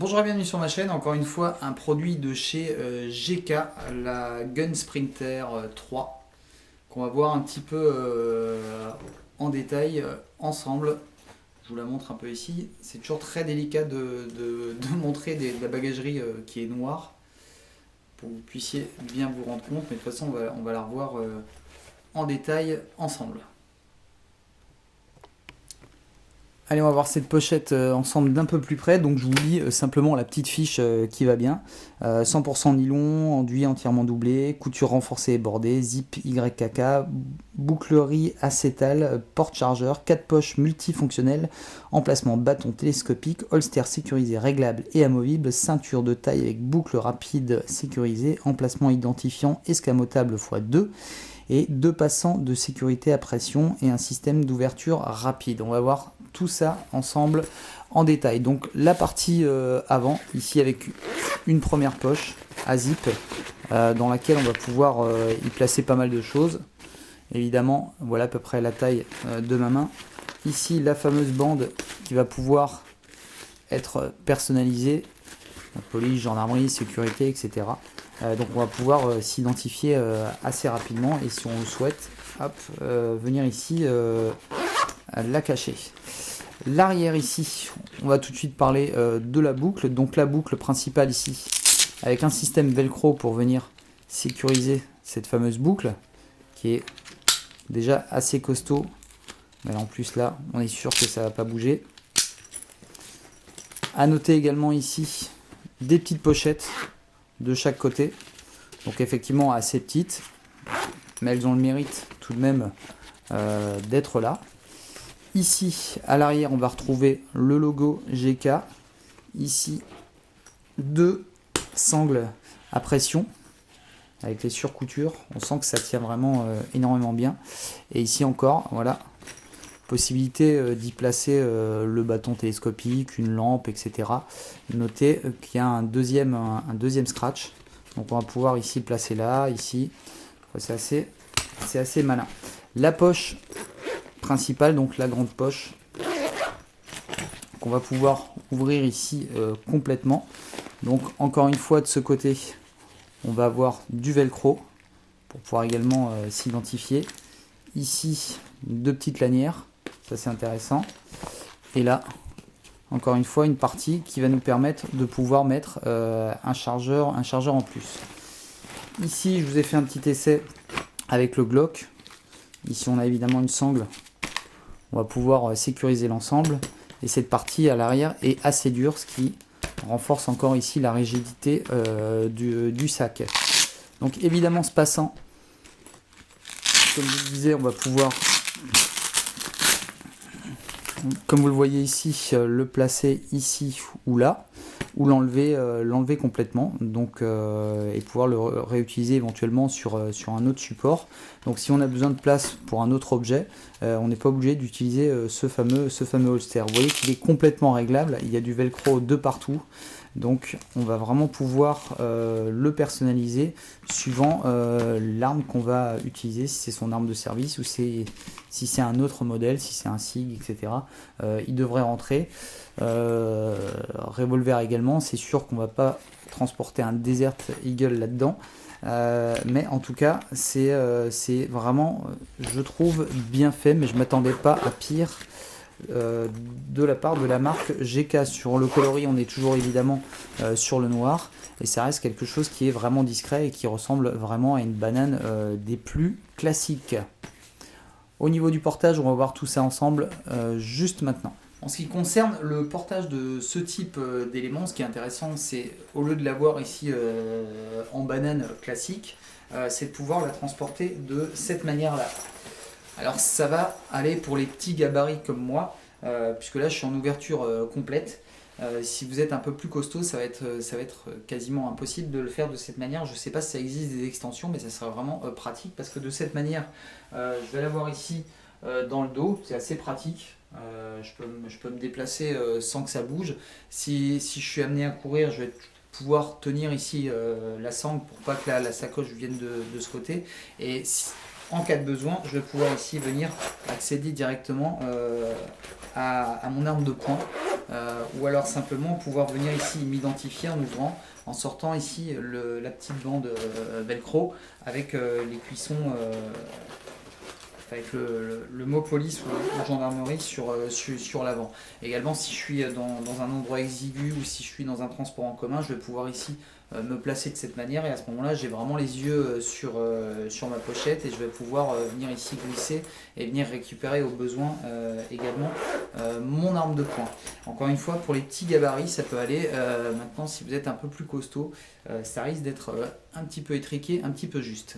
Bonjour et bienvenue sur ma chaîne, encore une fois un produit de chez GK, la Gun Sprinter 3, qu'on va voir un petit peu en détail ensemble. Je vous la montre un peu ici. C'est toujours très délicat de montrer de la bagagerie qui est noire, pour que vous puissiez bien vous rendre compte, mais de toute façon on va la revoir en détail ensemble. Allez, on va voir cette pochette ensemble d'un peu plus près. Donc je vous lis simplement la petite fiche qui va bien. 100% nylon, enduit entièrement doublé, couture renforcée et bordée, zip YKK, bouclerie acétale, porte-chargeur, 4 poches multifonctionnelles, emplacement bâton télescopique, holster sécurisé réglable et amovible, ceinture de taille avec boucle rapide sécurisée, emplacement identifiant escamotable x2 et 2 passants de sécurité à pression et un système d'ouverture rapide. On va voir tout ça ensemble en détail. Donc la partie avant, ici avec une première poche à zip dans laquelle on va pouvoir y placer pas mal de choses. Évidemment, voilà à peu près la taille de ma main. Ici la fameuse bande qui va pouvoir être personnalisée, police, gendarmerie, sécurité, etc. Donc on va pouvoir s'identifier assez rapidement et si on le souhaite, hop, venir ici la cacher. L'arrière ici, on va tout de suite parler de la boucle. Donc la boucle principale ici, avec un système velcro pour venir sécuriser cette fameuse boucle, qui est déjà assez costaud. Mais en plus là, on est sûr que ça ne va pas bouger. À noter également ici des petites pochettes de chaque côté. Donc effectivement assez petites, mais elles ont le mérite tout de même d'être là. Ici, à l'arrière, on va retrouver le logo GK. Ici, 2 sangles à pression avec les surcoutures. On sent que ça tient vraiment énormément bien. Et ici encore, voilà, possibilité d'y placer le bâton télescopique, une lampe, etc. Notez qu'il y a un deuxième scratch. Donc on va pouvoir ici le placer là, ici. C'est assez malin. La poche principale, donc la grande poche qu'on va pouvoir ouvrir ici complètement. Donc encore une fois de ce côté on va avoir du velcro pour pouvoir également s'identifier. Ici 2 petites lanières, ça c'est intéressant, et là encore une fois une partie qui va nous permettre de pouvoir mettre un chargeur en plus. Ici je vous ai fait un petit essai avec le Glock. Ici on a évidemment une sangle. On va pouvoir sécuriser l'ensemble. Et cette partie à l'arrière est assez dure, ce qui renforce encore ici la rigidité du sac. Donc évidemment ce passant, comme je vous le disais, on va pouvoir, comme vous le voyez ici, le placer ici ou là, ou l'enlever complètement, donc et pouvoir le réutiliser éventuellement sur un autre support. Donc si on a besoin de place pour un autre objet, on n'est pas obligé d'utiliser ce fameux holster. Vous voyez qu'il est complètement réglable, il y a du velcro de partout, donc on va vraiment pouvoir le personnaliser suivant l'arme qu'on va utiliser, si c'est son arme de service ou si c'est un autre modèle, si c'est un SIG, etc. Il devrait rentrer. Revolver également, c'est sûr qu'on va pas transporter un Desert Eagle là-dedans, mais en tout cas c'est vraiment, je trouve, bien fait, mais je m'attendais pas à pire de la part de la marque GK. Sur le coloris on est toujours évidemment sur le noir, et ça reste quelque chose qui est vraiment discret et qui ressemble vraiment à une banane des plus classiques. Au niveau du portage, on va voir tout ça ensemble juste maintenant. En ce qui concerne le portage de ce type d'éléments, ce qui est intéressant, c'est au lieu de l'avoir ici en banane classique, c'est de pouvoir la transporter de cette manière-là. Alors ça va aller pour les petits gabarits comme moi, puisque là je suis en ouverture complète. Si vous êtes un peu plus costaud, ça va être quasiment impossible de le faire de cette manière. Je ne sais pas si ça existe des extensions, mais ça sera vraiment pratique, parce que de cette manière, je vais l'avoir ici dans le dos, c'est assez pratique. Je peux me déplacer sans que ça bouge. Si je suis amené à courir, je vais pouvoir tenir ici la sangle pour pas que la sacoche vienne de ce côté. Et en cas de besoin, je vais pouvoir ici venir accéder directement à mon arme de poing. ou alors simplement pouvoir venir ici m'identifier en ouvrant, en sortant ici la petite bande velcro avec les cuissons, avec le mot police ou gendarmerie sur l'avant. Également, si je suis dans un endroit exigu ou si je suis dans un transport en commun, je vais pouvoir ici me placer de cette manière, et à ce moment-là, j'ai vraiment les yeux sur ma pochette, et je vais pouvoir venir ici glisser et venir récupérer au besoin également mon arme de poing. Encore une fois, pour les petits gabarits, ça peut aller. Maintenant, si vous êtes un peu plus costaud, ça risque d'être un petit peu étriqué, un petit peu juste.